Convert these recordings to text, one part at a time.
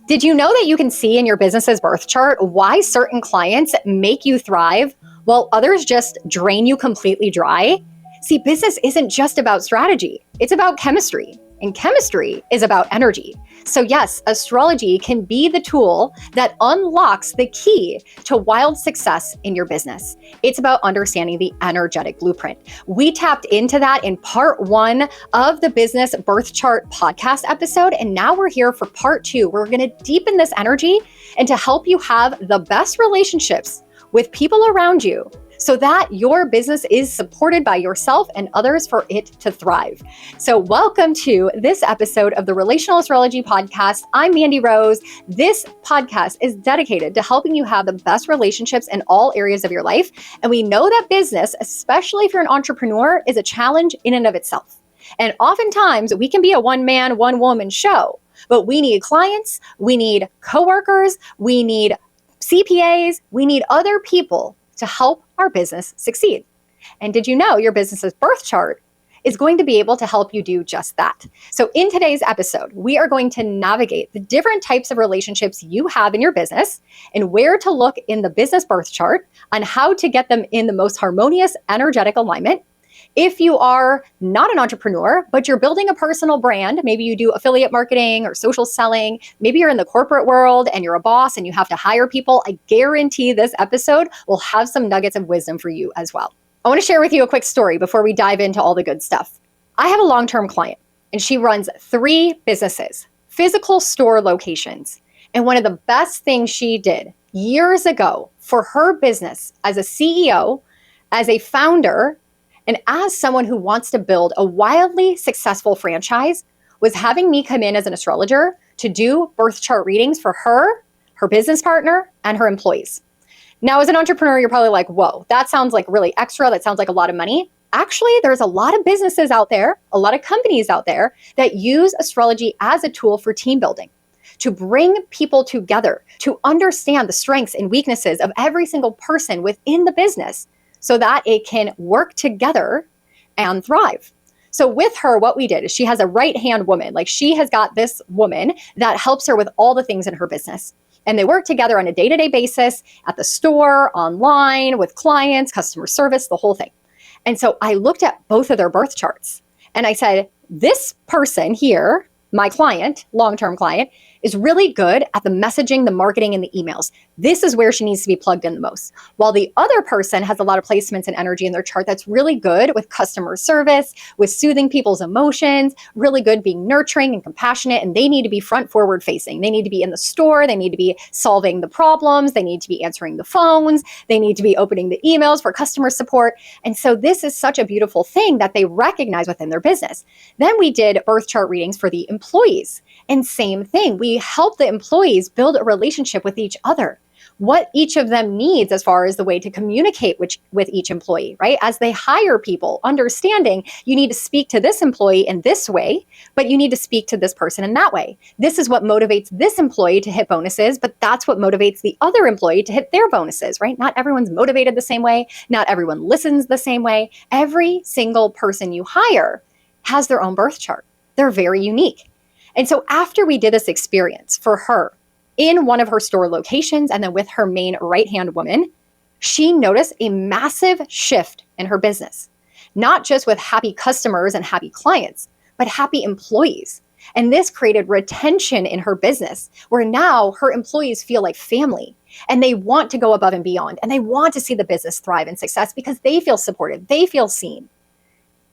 Did you know that you can see in your business's birth chart why certain clients make you thrive while others just drain you completely dry? See, business isn't just about strategy, it's about chemistry. And chemistry is about energy. So yes, astrology can be the tool that unlocks the key to wild success in your business. It's about understanding the energetic blueprint. We tapped into that in part 1 of the Business Birth Chart podcast episode. And now we're here for part 2. We're going to deepen this energy and to help you have the best relationships with people around you so that your business is supported by yourself and others for it to thrive. So welcome to this episode of the Relational Astrology Podcast. I'm Mandy Rose. This podcast is dedicated to helping you have the best relationships in all areas of your life. And we know that business, especially if you're an entrepreneur, is a challenge in and of itself. And oftentimes we can be a one-man, one-woman show, but we need clients, we need coworkers, we need CPAs, we need other people to help our business succeed. And did you know your business's birth chart is going to be able to help you do just that? So in today's episode, we are going to navigate the different types of relationships you have in your business and where to look in the business birth chart on how to get them in the most harmonious, energetic alignment. If you are not an entrepreneur, but you're building a personal brand, maybe you do affiliate marketing or social selling, maybe you're in the corporate world and you're a boss and you have to hire people, I guarantee this episode will have some nuggets of wisdom for you as well. I want to share with you a quick story before we dive into all the good stuff. I have a long-term client and she runs 3 businesses, physical store locations. And one of the best things she did years ago for her business as a CEO, as a founder, and as someone who wants to build a wildly successful franchise, was having me come in as an astrologer to do birth chart readings for her, her business partner, and her employees. Now, as an entrepreneur, you're probably like, whoa, that sounds like really extra. That sounds like a lot of money. Actually, there's a lot of businesses out there, a lot of companies out there that use astrology as a tool for team building, to bring people together, to understand the strengths and weaknesses of every single person within the business, so that it can work together and thrive. So with her, what we did is she has a right-hand woman. Like she has got this woman that helps her with all the things in her business. And they work together on a day-to-day basis at the store, online, with clients, customer service, the whole thing. And so I looked at both of their birth charts and I said, this person here, my client, long-term client, is really good at the messaging, the marketing, and the emails. This is where she needs to be plugged in the most. While the other person has a lot of placements and energy in their chart that's really good with customer service, with soothing people's emotions, really good being nurturing and compassionate, and they need to be front forward facing. They need to be in the store. They need to be solving the problems. They need to be answering the phones. They need to be opening the emails for customer support. And so this is such a beautiful thing that they recognize within their business. Then we did birth chart readings for the employees. And same thing, we help the employees build a relationship with each other, what each of them needs as far as the way to communicate with each employee, right? As they hire people, understanding you need to speak to this employee in this way, but you need to speak to this person in that way. This is what motivates this employee to hit bonuses, but that's what motivates the other employee to hit their bonuses, right? Not everyone's motivated the same way. Not everyone listens the same way. Every single person you hire has their own birth chart. They're very unique. And so after we did this experience for her in one of her store locations and then with her main right-hand woman, she noticed a massive shift in her business, not just with happy customers and happy clients, but happy employees. And this created retention in her business where now her employees feel like family and they want to go above and beyond and they want to see the business thrive and success because they feel supported, they feel seen.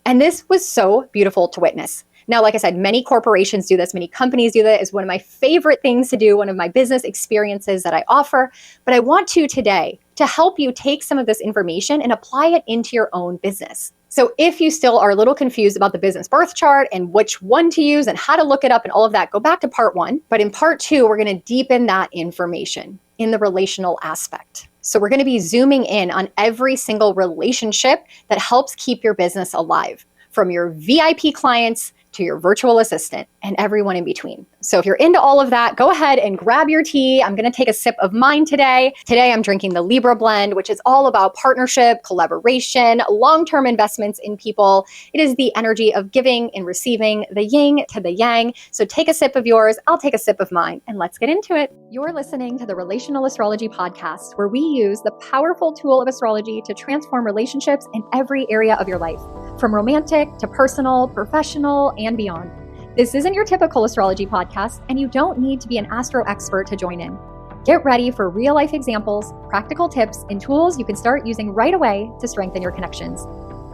And this was so beautiful to witness. Now, like I said, many corporations do this, many companies do that. It's one of my favorite things to do, one of my business experiences that I offer. But I want to today to help you take some of this information and apply it into your own business. So if you still are a little confused about the business birth chart and which one to use and how to look it up and all of that, go back to part 1. But in part 2, we're going to deepen that information in the relational aspect. So we're going to be zooming in on every single relationship that helps keep your business alive, from your VIP clients to your virtual assistant, and everyone in between. So if you're into all of that, go ahead and grab your tea. I'm going to take a sip of mine today. Today, I'm drinking the Libra blend, which is all about partnership, collaboration, long-term investments in people. It is the energy of giving and receiving, the yin to the yang. So take a sip of yours, I'll take a sip of mine, and let's get into it. You're listening to the Relational Astrology Podcast, where we use the powerful tool of astrology to transform relationships in every area of your life, from romantic to personal, professional, and beyond. This isn't your typical astrology podcast, and you don't need to be an astro expert to join in. Get ready for real-life examples, practical tips, and tools you can start using right away to strengthen your connections.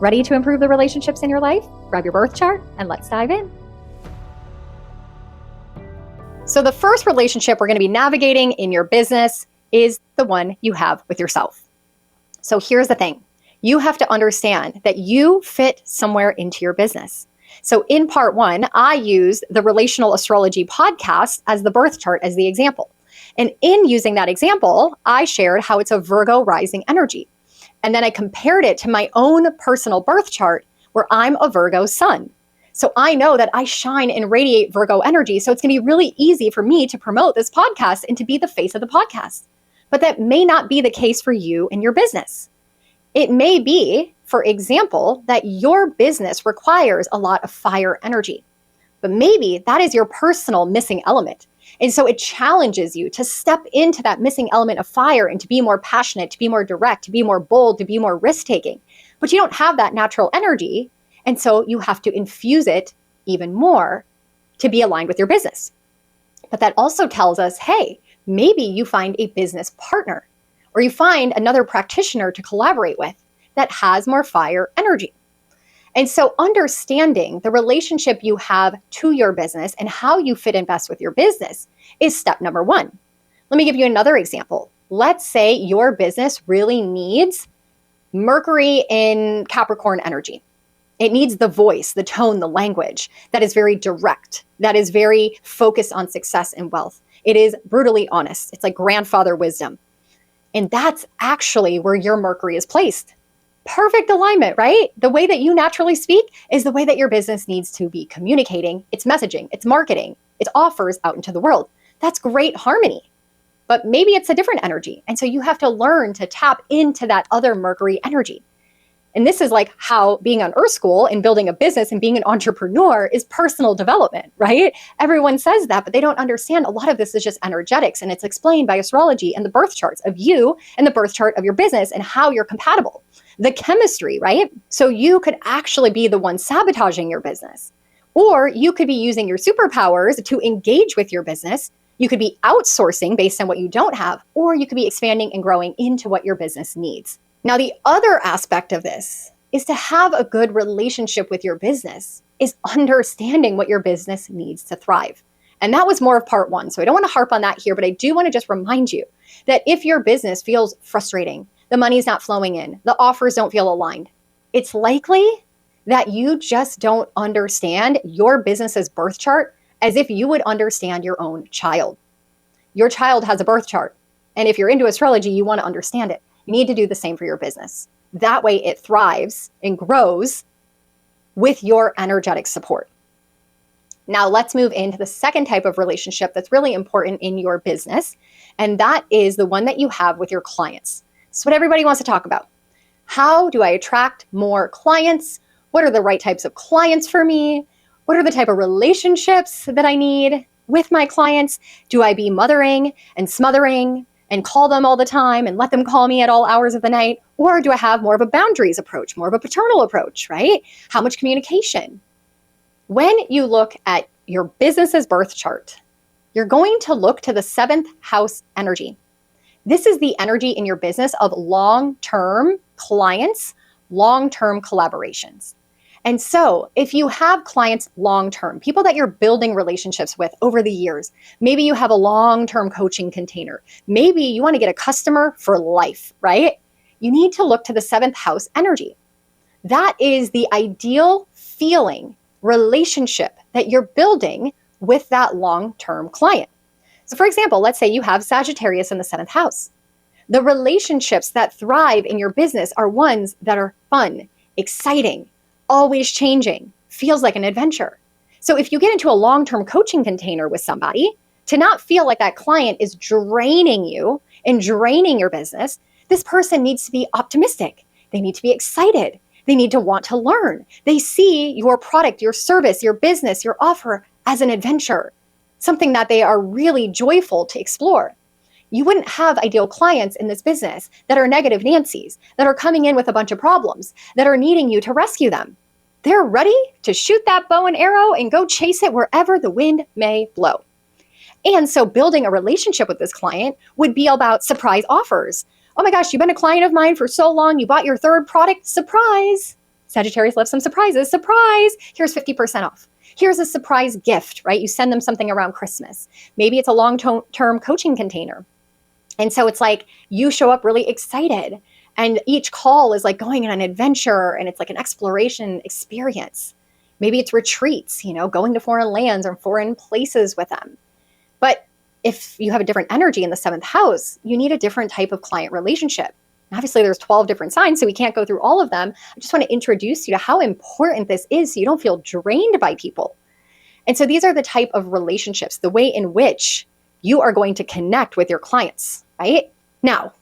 Ready to improve the relationships in your life? Grab your birth chart and let's dive in. So the first relationship we're going to be navigating in your business is the one you have with yourself. So here's the thing. You have to understand that you fit somewhere into your business. So in part one, I used the Relational Astrology Podcast as the birth chart as the example. And in using that example, I shared how it's a Virgo rising energy. And then I compared it to my own personal birth chart where I'm a Virgo sun. So I know that I shine and radiate Virgo energy. So it's going to be really easy for me to promote this podcast and to be the face of the podcast. But that may not be the case for you and your business. It may be, for example, that your business requires a lot of fire energy, but maybe that is your personal missing element. And so it challenges you to step into that missing element of fire and to be more passionate, to be more direct, to be more bold, to be more risk-taking. But you don't have that natural energy. And so you have to infuse it even more to be aligned with your business. But that also tells us, hey, maybe you find a business partner, or you find another practitioner to collaborate with that has more fire energy. And so understanding the relationship you have to your business and how you fit and best with your business is step number one. Let me give you another example. Let's say your business really needs Mercury in Capricorn energy. It needs the voice, the tone, the language that is very direct, that is very focused on success and wealth. It is brutally honest. It's like grandfather wisdom. And that's actually where your Mercury is placed. Perfect alignment, right? The way that you naturally speak is the way that your business needs to be communicating its messaging, its marketing, its offers out into the world. That's great harmony. But maybe it's a different energy. And so you have to learn to tap into that other Mercury energy. And this is like how being on Earth School and building a business and being an entrepreneur is personal development, right? Everyone says that, but they don't understand a lot of this is just energetics, and it's explained by astrology and the birth charts of you and the birth chart of your business and how you're compatible. The chemistry, right? So you could actually be the one sabotaging your business, or you could be using your superpowers to engage with your business. You could be outsourcing based on what you don't have, or you could be expanding and growing into what your business needs. Now, the other aspect of this is to have a good relationship with your business is understanding what your business needs to thrive. And that was more of part one. So I don't want to harp on that here, but I do want to just remind you that if your business feels frustrating, the money's not flowing in, the offers don't feel aligned, it's likely that you just don't understand your business's birth chart as if you would understand your own child. Your child has a birth chart. And if you're into astrology, you want to understand it. You need to do the same for your business. That way it thrives and grows with your energetic support. Now let's move into the second type of relationship that's really important in your business. And that is the one that you have with your clients. It's what everybody wants to talk about. How do I attract more clients? What are the right types of clients for me? What are the type of relationships that I need with my clients? Do I be mothering and smothering and call them all the time and let them call me at all hours of the night? Or do I have more of a boundaries approach, more of a paternal approach, right? How much communication? When you look at your business's birth chart, you're going to look to the seventh house energy. This is the energy in your business of long-term clients, long-term collaborations. And so if you have clients long-term, people that you're building relationships with over the years, maybe you have a long-term coaching container. Maybe you want to get a customer for life, right? You need to look to the seventh house energy. That is the ideal feeling relationship that you're building with that long-term client. So for example, let's say you have Sagittarius in the seventh house. The relationships that thrive in your business are ones that are fun, exciting, always changing, feels like an adventure. So if you get into a long-term coaching container with somebody, to not feel like that client is draining you and draining your business, this person needs to be optimistic. They need to be excited. They need to want to learn. They see your product, your service, your business, your offer as an adventure, something that they are really joyful to explore. You wouldn't have ideal clients in this business that are negative Nancy's, that are coming in with a bunch of problems, that are needing you to rescue them. They're ready to shoot that bow and arrow and go chase it wherever the wind may blow. And so building a relationship with this client would be about surprise offers. Oh my gosh, you've been a client of mine for so long, you bought your third product, surprise. Sagittarius loves some surprises, surprise. Here's 50% off. Here's a surprise gift, right? You send them something around Christmas. Maybe it's a long-term coaching container. And so it's like you show up really excited, and each call is like going on an adventure, and it's like an exploration experience. Maybe it's retreats, going to foreign lands or foreign places with them. But if you have a different energy in the 7th house, you need a different type of client relationship. Obviously, there's 12 different signs, so we can't go through all of them. I just want to introduce you to how important this is so you don't feel drained by people. And so these are the type of relationships, the way in which you are going to connect with your clients, right? Now,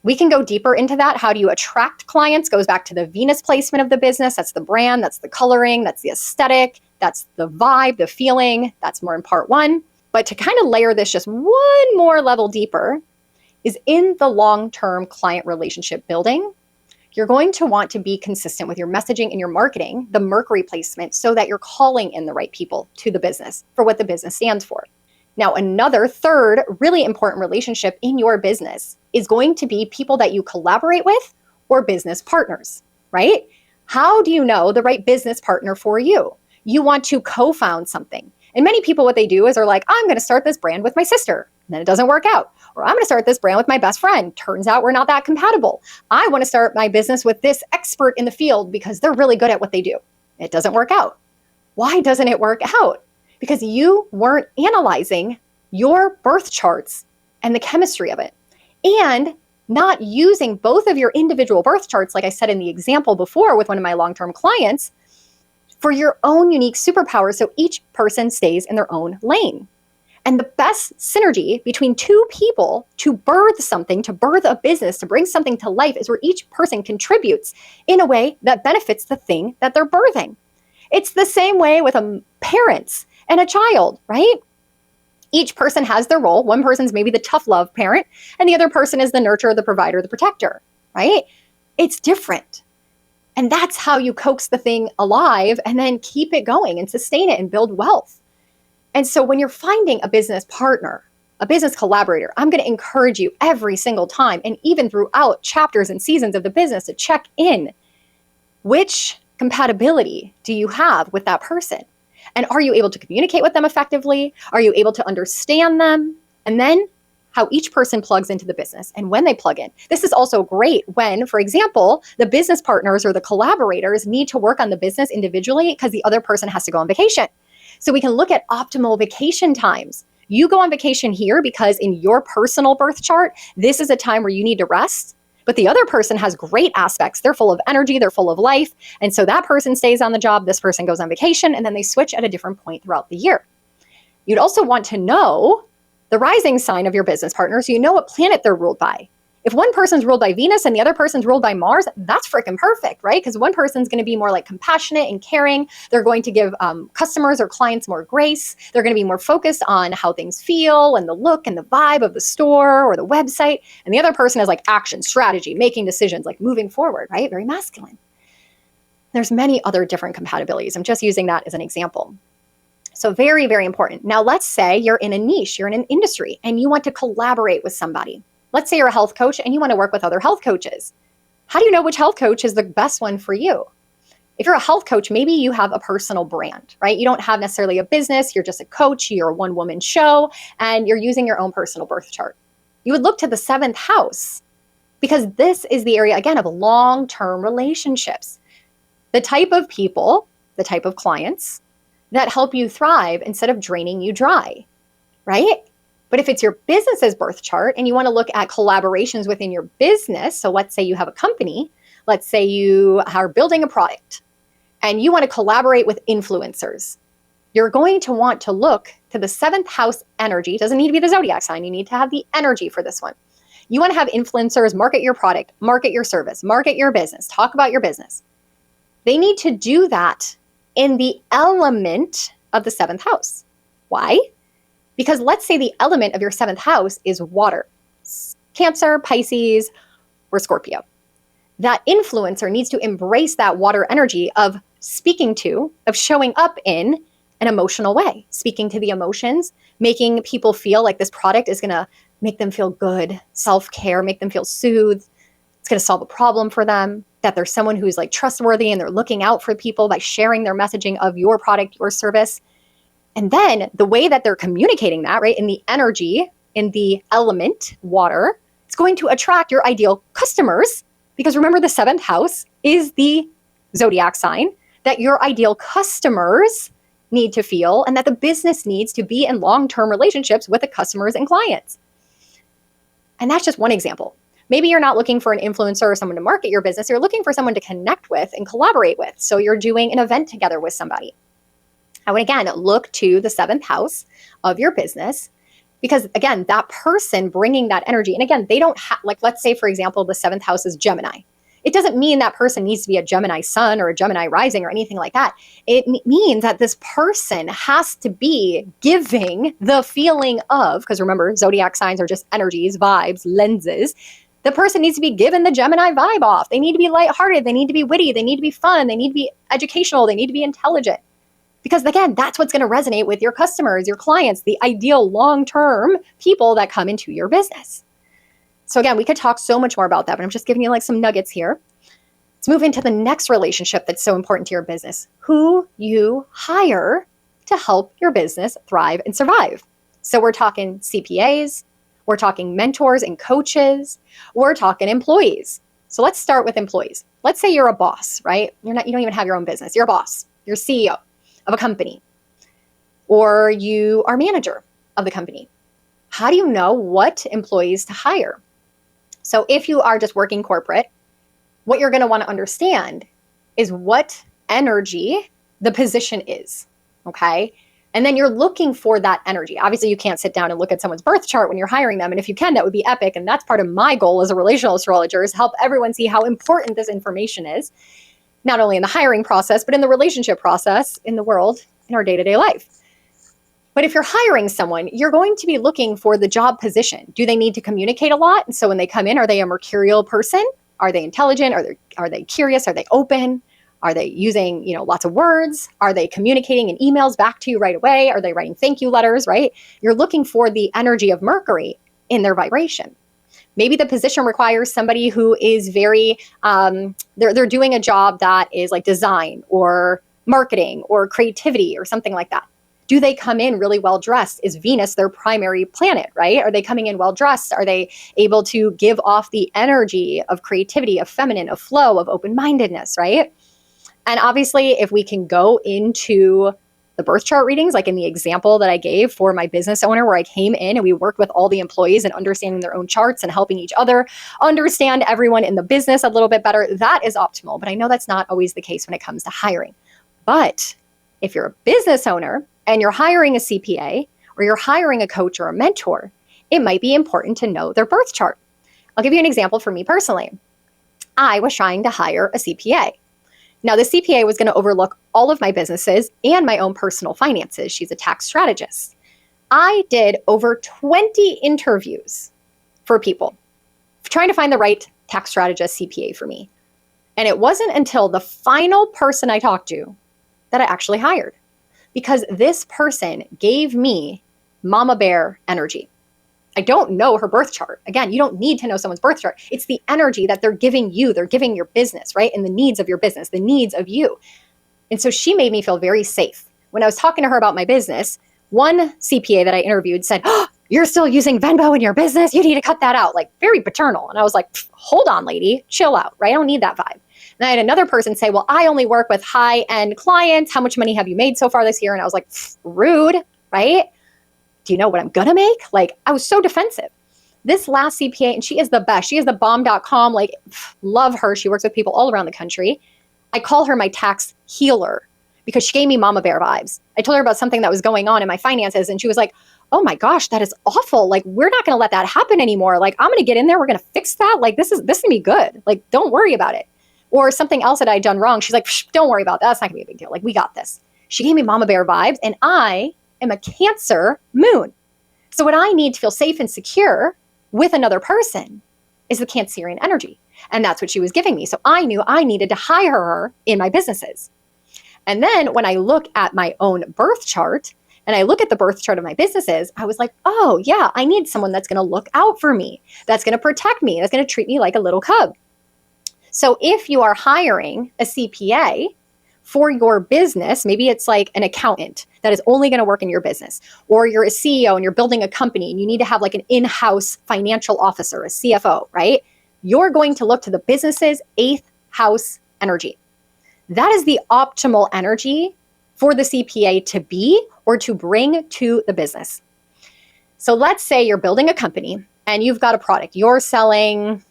we can go deeper into that. How do you attract clients? Goes back to the Venus placement of the business. That's the brand, that's the coloring, that's the aesthetic, that's the vibe, the feeling. That's more in part 1. But to kind of layer this just one more level deeper is in the long-term client relationship building, you're going to want to be consistent with your messaging and your marketing, the Mercury placement, so that you're calling in the right people to the business for what the business stands for. Now, another third really important relationship in your business is going to be people that you collaborate with or business partners, right? How do you know the right business partner for you? You want to co-found something. And many people, what they do is they're like, I'm going to start this brand with my sister. And then it doesn't work out. Or I'm going to start this brand with my best friend. Turns out we're not that compatible. I want to start my business with this expert in the field because they're really good at what they do. It doesn't work out. Why doesn't it work out? Because you weren't analyzing your birth charts and the chemistry of it, and not using both of your individual birth charts, like I said in the example before with one of my long-term clients, for your own unique superpower so each person stays in their own lane. And the best synergy between two people to birth something, to birth a business, to bring something to life is where each person contributes in a way that benefits the thing that they're birthing. It's the same way with parents and a child, right? Each person has their role. One person's maybe the tough love parent, and the other person is the nurturer, the provider, the protector, right? It's different. And that's how you coax the thing alive and then keep it going and sustain it and build wealth. And so when you're finding a business partner, a business collaborator, I'm going to encourage you every single time, and even throughout chapters and seasons of the business, to check in. Which compatibility do you have with that person? And are you able to communicate with them effectively? Are you able to understand them? And then how each person plugs into the business and when they plug in. This is also great when, for example, the business partners or the collaborators need to work on the business individually because the other person has to go on vacation. So we can look at optimal vacation times. You go on vacation here because in your personal birth chart, this is a time where you need to rest. But the other person has great aspects. They're full of energy, they're full of life. And so that person stays on the job, this person goes on vacation, and then they switch at a different point throughout the year. You'd also want to know the rising sign of your business partner so you know what planet they're ruled by. If one person's ruled by Venus and the other person's ruled by Mars, that's freaking perfect, right? Because one person's going to be more like compassionate and caring. They're going to give customers or clients more grace. They're going to be more focused on how things feel and the look and the vibe of the store or the website. And the other person is like action, strategy, making decisions, like moving forward, right? Very masculine. There's many other different compatibilities. I'm just using that as an example. So very, very important. Now, let's say you're in a niche, you're in an industry, and you want to collaborate with somebody. Let's say you're a health coach and you want to work with other health coaches. How do you know which health coach is the best one for you? If you're a health coach, maybe you have a personal brand, right? You don't have necessarily a business. You're just a coach. You're a one-woman show, and you're using your own personal birth chart. You would look to the 7th house because this is the area, again, of long-term relationships. The type of people, the type of clients that help you thrive instead of draining you dry, right? But if it's your business's birth chart and you want to look at collaborations within your business, so let's say you have a company, let's say you are building a product and you want to collaborate with influencers. you're going to want to look to the seventh house energy. It doesn't need to be the zodiac sign. You need to have the energy for this one. You want to have influencers market your product, market your service, market your business, talk about your business. They need to do that in the element of the seventh house. Why? Because let's say the element of your seventh house is water, Cancer, Pisces, or Scorpio. That influencer needs to embrace that water energy of speaking to, of showing up in an emotional way, speaking to the emotions, making people feel like this product is going to make them feel good, self-care, make them feel soothed. It's going to solve a problem for them, that there's someone who's like trustworthy and they're looking out for people by sharing their messaging of your product, your service. And then the way that they're communicating that, right, in the energy, in the element, water, it's going to attract your ideal customers. Because remember, the seventh house is the zodiac sign that your ideal customers need to feel and that the business needs to be in long-term relationships with the customers and clients. And that's just one example. Maybe you're not looking for an influencer or someone to market your business. You're looking for someone to connect with and collaborate with. So you're doing an event together with somebody. I would, again, look to the seventh house of your business because, again, that person bringing that energy, and again, they don't have, like, let's say, for example, the seventh house is Gemini. It doesn't mean that person needs to be a Gemini sun or a Gemini rising or anything like that. It means that this person has to be giving the feeling of, because remember, zodiac signs are just energies, vibes, lenses. The person needs to be given the Gemini vibe off. They need to be lighthearted. They need to be witty. They need to be fun. They need to be educational. They need to be intelligent. Because again, that's what's going to resonate with your customers, your clients, the ideal long-term people that come into your business. So again, we could talk so much more about that, but I'm just giving you like some nuggets here. Let's move into the next relationship that's so important to your business. Who you hire to help your business thrive and survive. So we're talking CPAs, we're talking mentors and coaches, we're talking employees. So let's start with employees. Let's say you're a boss, right? You don't even have your own business. You're a boss. You're CEO of a company, or you are manager of the company. How do you know what employees to hire? So if you are just working corporate, what you're going to want to understand is what energy the position is, okay? And then you're looking for that energy. Obviously, you can't sit down and look at someone's birth chart when you're hiring them. And if you can, that would be epic. And that's part of my goal as a relational astrologer, is help everyone see how important this information is, not only in the hiring process, but in the relationship process, in the world, in our day-to-day life. But if you're hiring someone, you're going to be looking for the job position. Do they need to communicate a lot? And so when they come in, are they a mercurial person? Are they intelligent? Are they curious? Are they open? Are they using, lots of words? Are they communicating in emails back to you right away? Are they writing thank you letters, right? You're looking for the energy of Mercury in their vibration. Maybe the position requires somebody who is very, they're doing a job that is like design or marketing or creativity or something like that. Do they come in really well dressed? Is Venus their primary planet, right? Are they coming in well dressed? Are they able to give off the energy of creativity, of feminine, of flow, of open-mindedness, right? And obviously, if we can go into the birth chart readings, like in the example that I gave for my business owner, where I came in and we worked with all the employees and understanding their own charts and helping each other understand everyone in the business a little bit better, that is optimal. But I know that's not always the case when it comes to hiring. But if you're a business owner and you're hiring a CPA or you're hiring a coach or a mentor, it might be important to know their birth chart. I'll give you an example for me personally. I was trying to hire a CPA. Now, the CPA was going to overlook all of my businesses and my own personal finances. She's a tax strategist. I did over 20 interviews for people trying to find the right tax strategist CPA for me. And it wasn't until the final person I talked to that I actually hired, because this person gave me mama bear energy. I don't know her birth chart. Again, you don't need to know someone's birth chart. It's the energy that they're giving you. They're giving your business, right? And the needs of your business, the needs of you. And so she made me feel very safe. When I was talking to her about my business, one CPA that I interviewed said, "Oh, you're still using Venmo in your business? You need to cut that out." Like, very paternal. And I was like, hold on, lady, chill out, right? I don't need that vibe. And I had another person say, "Well, I only work with high-end clients. How much money have you made so far this year?" And I was like, rude, right? Do you know what I'm going to make? Like, I was so defensive. This last CPA, and she is the best. She is the bomb.com. Like, love her. She works with people all around the country. I call her my tax healer because she gave me mama bear vibes. I told her about something that was going on in my finances, and she was like, oh my gosh, that is awful. Like, we're not going to let that happen anymore. Like, I'm going to get in there. We're going to fix that. Like, this is going to be good. Like, don't worry about it. Or something else that I'd done wrong. She's like, don't worry about that. That's not going to be a big deal. Like, we got this. She gave me mama bear vibes, and I am a Cancer moon. So what I need to feel safe and secure with another person is the Cancerian energy. And that's what she was giving me. So I knew I needed to hire her in my businesses. And then when I look at my own birth chart and I look at the birth chart of my businesses, I was like, oh yeah, I need someone that's going to look out for me, that's going to protect me, that's going to treat me like a little cub. So if you are hiring a CPA for your business, maybe it's like an accountant that is only going to work in your business, or you're a CEO and you're building a company and you need to have like an in-house financial officer, a CFO, right? You're going to look to the business's 8th house energy. That is the optimal energy for the CPA to be or to bring to the business. So let's say you're building a company and you've got a product. You're selling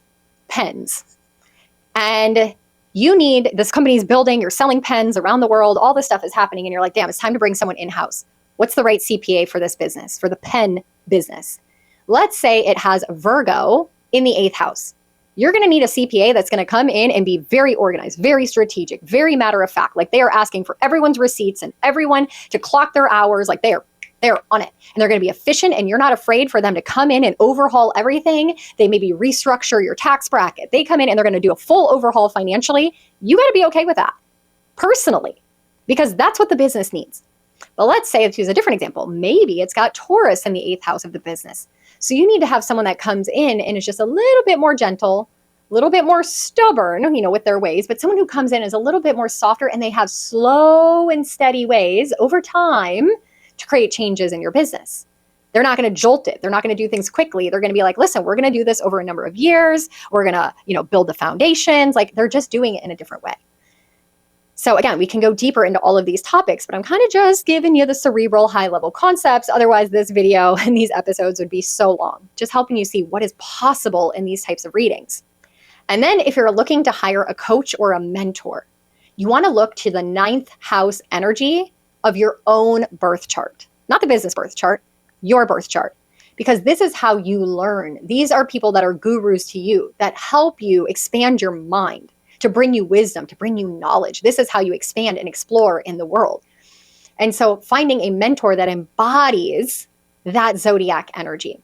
pens. And you need, this company's building, you're selling pens around the world, all this stuff is happening, and you're like, damn, it's time to bring someone in-house. What's the right CPA for this business, for the pen business? Let's say it has Virgo in the 8th house. You're going to need a CPA that's going to come in and be very organized, very strategic, very matter of fact. Like, they are asking for everyone's receipts and everyone to clock their hours. Like, they're on it, and they're going to be efficient, and you're not afraid for them to come in and overhaul everything. They maybe restructure your tax bracket. They come in and they're going to do a full overhaul financially. You got to be okay with that personally, because that's what the business needs. But let's say, let's use a different example. Maybe it's got Taurus in the 8th house of the business. So you need to have someone that comes in and is just a little bit more gentle, a little bit more stubborn, with their ways, but someone who comes in is a little bit more softer, and they have slow and steady ways over time to create changes in your business. They're not going to jolt it. They're not going to do things quickly. They're going to be like, listen, we're going to do this over a number of years. We're going to, build the foundations. Like, they're just doing it in a different way. So again, we can go deeper into all of these topics, but I'm kind of just giving you the cerebral high-level concepts. Otherwise, this video and these episodes would be so long, just helping you see what is possible in these types of readings. And then if you're looking to hire a coach or a mentor, you want to look to the 9th house energy of your own birth chart, not the business birth chart, your birth chart, because this is how you learn. These are people that are gurus to you, that help you expand your mind, to bring you wisdom, to bring you knowledge. This is how you expand and explore in the world. And so finding a mentor that embodies that zodiac energy.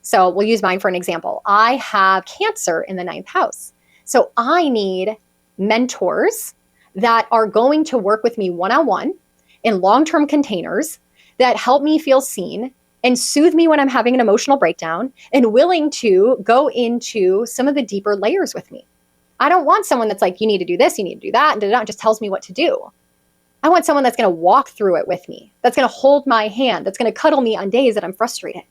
So we'll use mine for an example. I have Cancer in the 9th house. So I need mentors that are going to work with me one-on-one in long-term containers that help me feel seen and soothe me when I'm having an emotional breakdown, and willing to go into some of the deeper layers with me. I don't want someone that's like, you need to do this, you need to do that, and just tells me what to do. I want someone that's going to walk through it with me, that's going to hold my hand, that's going to cuddle me on days that I'm frustrated.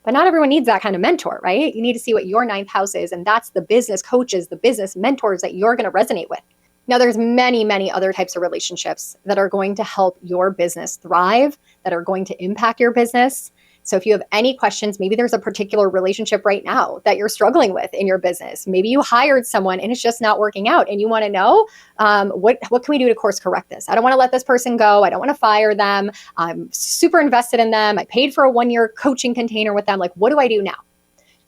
But not everyone needs that kind of mentor, right? You need to see what your 9th house is, and that's the business coaches, the business mentors that you're going to resonate with. Now, there's many, many other types of relationships that are going to help your business thrive, that are going to impact your business. So if you have any questions, maybe there's a particular relationship right now that you're struggling with in your business. Maybe you hired someone and it's just not working out, and you want to know what can we do to course correct this? I don't want to let this person go. I don't want to fire them. I'm super invested in them. I paid for a 1-year coaching container with them. Like, what do I do now?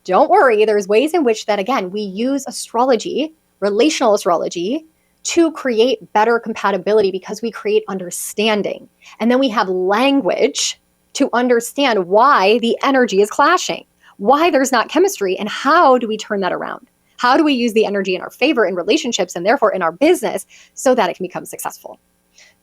Don't worry. There's ways in which that, again, we use astrology, relational astrology, to create better compatibility, because we create understanding. And then we have language to understand why the energy is clashing, why there's not chemistry, and how do we turn that around? How do we use the energy in our favor in relationships and therefore in our business so that it can become successful?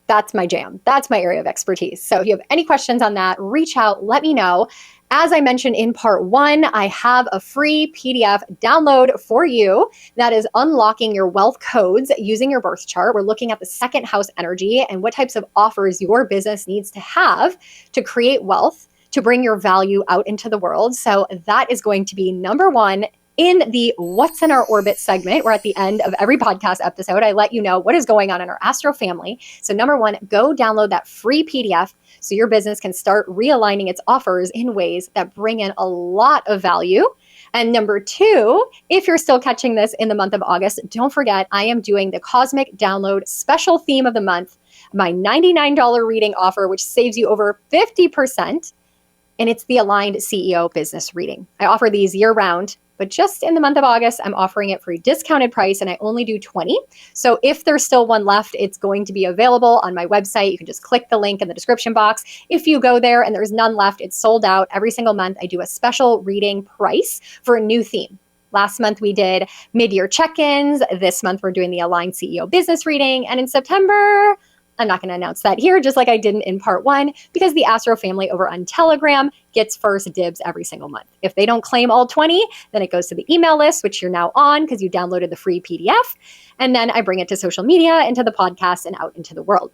That's my jam. That's my area of expertise. So if you have any questions on that, reach out, let me know. As I mentioned in part 1, I have a free PDF download for you that is unlocking your wealth codes using your birth chart. We're looking at the 2nd house energy and what types of offers your business needs to have to create wealth, to bring your value out into the world. So that is going to be number 1 in the What's in Our Orbit segment, where at the end of every podcast episode, I let you know what is going on in our Astro family. So number 1, go download that free PDF so your business can start realigning its offers in ways that bring in a lot of value. And number 2, if you're still catching this in the month of August, don't forget, I am doing the Cosmic Download special theme of the month. my $99 reading offer, which saves you over 50%. And it's the Aligned CEO Business Reading. I offer these year round, but just in the month of August, I'm offering it for a discounted price, and I only do 20. So if there's still one left, it's going to be available on my website. You can just click the link in the description box. If you go there and there's none left, it's sold out. Every single month, I do a special reading price for a new theme. Last month, we did mid-year check-ins. This month, we're doing the Aligned CEO Business Reading. And in September, I'm not going to announce that here, just like I didn't in part one, because the Astro family over on Telegram gets first dibs every single month. If they don't claim all 20, then it goes to the email list, which you're now on because you downloaded the free PDF. And then I bring it to social media, into the podcast, and out into the world.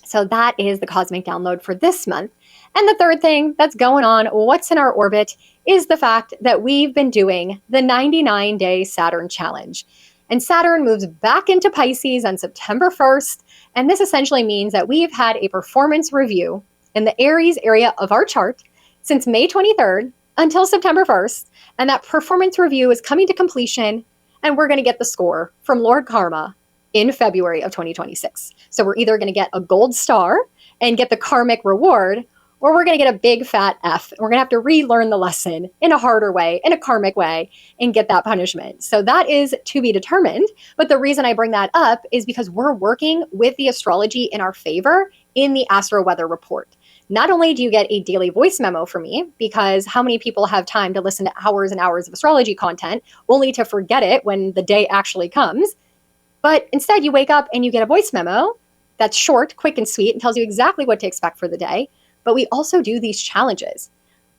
So that is the cosmic download for this month. And the third thing that's going on, what's in our orbit, is the fact that we've been doing the 99-day Saturn challenge. And Saturn moves back into Pisces on September 1st. And this essentially means that we've had a performance review in the Aries area of our chart since May 23rd until September 1st. And that performance review is coming to completion, and we're going to get the score from Lord Karma in February of 2026. So we're either going to get a gold star and get the karmic reward, or we're going to get a big fat F. We're going to have to relearn the lesson in a harder way, in a karmic way, and get that punishment. So that is to be determined. But the reason I bring that up is because we're working with the astrology in our favor in the Astro Weather Report. Not only do you get a daily voice memo from me, because how many people have time to listen to hours and hours of astrology content only to forget it when the day actually comes, but instead you wake up and you get a voice memo that's short, quick, and sweet and tells you exactly what to expect for the day. But we also do these challenges.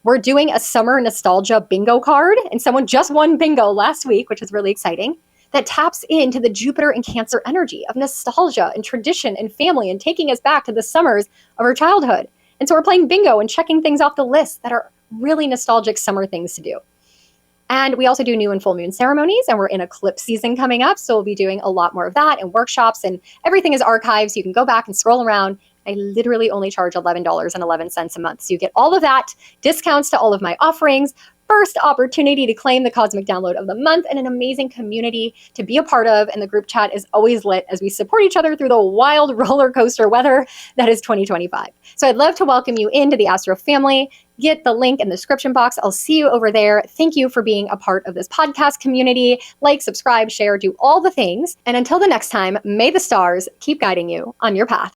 We're doing a summer nostalgia bingo card, and someone just won bingo last week, which is really exciting, that taps into the Jupiter and Cancer energy of nostalgia and tradition and family and taking us back to the summers of our childhood. And so we're playing bingo and checking things off the list that are really nostalgic summer things to do. And we also do new and full moon ceremonies, and we're in eclipse season coming up. So we'll be doing a lot more of that and workshops, and everything is archived. So you can go back and scroll around. I literally only charge $11.11 a month. So you get all of that, discounts to all of my offerings, first opportunity to claim the cosmic download of the month, and an amazing community to be a part of. And the group chat is always lit as we support each other through the wild roller coaster weather that is 2025. So I'd love to welcome you into the Astro family. Get the link in the description box. I'll see you over there. Thank you for being a part of this podcast community. Like, subscribe, share, do all the things. And until the next time, may the stars keep guiding you on your path.